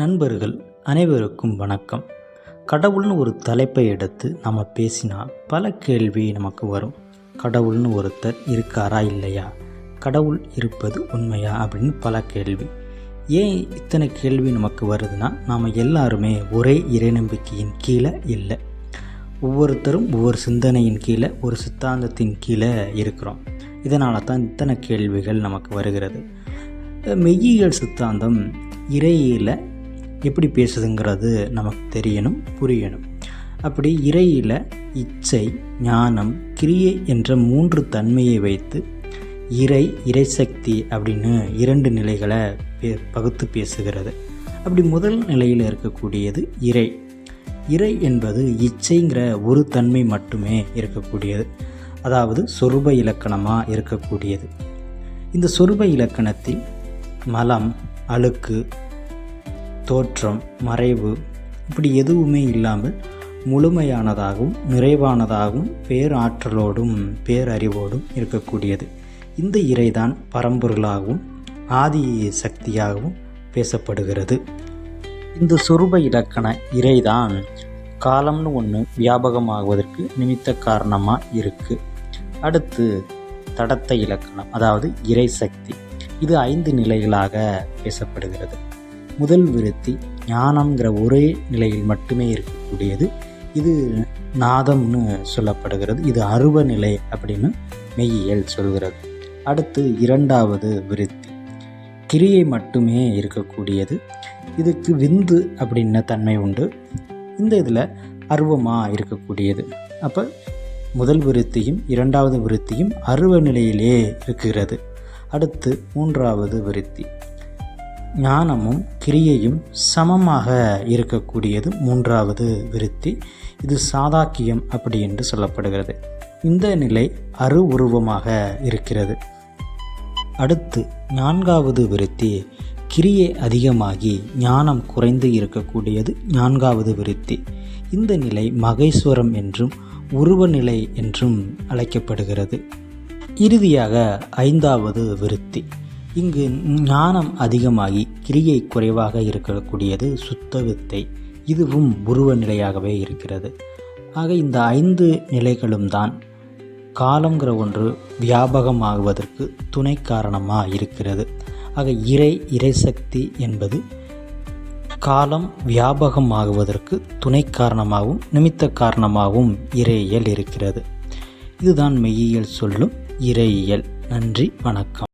நண்பர்கள் அனைவருக்கும் வணக்கம். கடவுள்னு ஒரு தலைப்பை எடுத்து நம்ம பேசினா பல கேள்வி நமக்கு வரும். கடவுள்னு ஒருத்தர் இருக்காரா இல்லையா, கடவுள் இருப்பது உண்மையா அப்படின்னு பல கேள்வி. ஏன் இத்தனை கேள்வி நமக்கு வருதுன்னா, நாம் எல்லாருமே ஒரே இறைநம்பிக்கையின் கீழே இல்லை. ஒவ்வொருத்தரும் ஒவ்வொரு சிந்தனையின் கீழே, ஒரு சித்தாந்தத்தின் கீழே இருக்கிறோம். இதனால தான் இத்தனை கேள்விகள் நமக்கு வருகிறது. மெய்யியல் சித்தாந்தம் இறையியலை எப்படி பேசுதுங்கிறது நமக்கு தெரியணும், புரியணும். அப்படி இறையில் இச்சை, ஞானம், கிரியை என்ற 3 தன்மையை வைத்து இறைசக்தி அப்படின்னு 2 நிலைகளை பகுத்து பேசுகிறது. அப்படி முதல் நிலையில் இருக்கக்கூடியது இறை என்பது இச்சைங்கிற ஒரு தன்மை மட்டுமே இருக்கக்கூடியது, அதாவது சொரூப இலக்கணமாக இருக்கக்கூடியது. இந்த சொரூப இலக்கணத்தில் மலம், அழுக்கு, தோற்றம், மறைவு இப்படி எதுவுமே இல்லாமல் முழுமையானதாகவும் நிறைவானதாகவும் பேராற்றலோடும் பேரறிவோடும் இருக்கக்கூடியது. இந்த இறைதான் பரம்பொருளாகவும் ஆதி சக்தியாகவும் பேசப்படுகிறது. இந்த சொரூப இலக்கண இறைதான் காலம்னு ஒன்று வியாபகமாகுவதற்கு நிமித்த காரணமாக இருக்குது. அடுத்து தடத்த இலக்கணம், அதாவது இறை சக்தி. இது 5 நிலைகளாக பேசப்படுகிறது. முதல் விருத்தி ஞானம்ங்கிற ஒரே நிலையில் மட்டுமே இருக்கக்கூடியது. இது நாதம்னு சொல்லப்படுகிறது. இது அருவ நிலை அப்படின்னு மெய்யியல் சொல்கிறது. அடுத்து 2வது விருத்தி கிரியை மட்டுமே இருக்கக்கூடியது. இதுக்கு விந்து அப்படின்ன தன்மை உண்டு. இந்த இதில் அருவமாக இருக்கக்கூடியது. அப்போ முதல் விருத்தியும் 2வது விருத்தியும் அருவ நிலையிலே இருக்கிறது. அடுத்து 3வது விருத்தி ஞானமும் கிரியையும் சமமாக இருக்கக்கூடியது 3வது விருத்தி. இது சாதாக்கியம் அப்படி என்று சொல்லப்படுகிறது. இந்த நிலை அரு உருவமாக இருக்கிறது. அடுத்து 4வது விருத்தி கிரியை அதிகமாகி ஞானம் குறைந்து இருக்கக்கூடியது 4வது விருத்தி. இந்த நிலை மகேஸ்வரம் என்றும் உருவ நிலை என்றும் அழைக்கப்படுகிறது. இறுதியாக 5வது விருத்தி. இங்கு ஞானம் அதிகமாகி கிரியை குறைவாக இருக்கக்கூடியது சுத்த வித்தை. இதுவும் உருவ நிலையாகவே இருக்கிறது. ஆக இந்த 5 நிலைகளும் தான் காலங்கிற ஒன்று வியாபகமாகுவதற்கு துணை காரணமாக இருக்கிறது. ஆக இறைசக்தி என்பது காலம் வியாபகமாகுவதற்கு துணை காரணமாகவும் நிமித்த காரணமாகவும் இறையியல் இருக்கிறது. இதுதான் மெய்யியல் சொல்லும் இறையியல். நன்றி, வணக்கம்.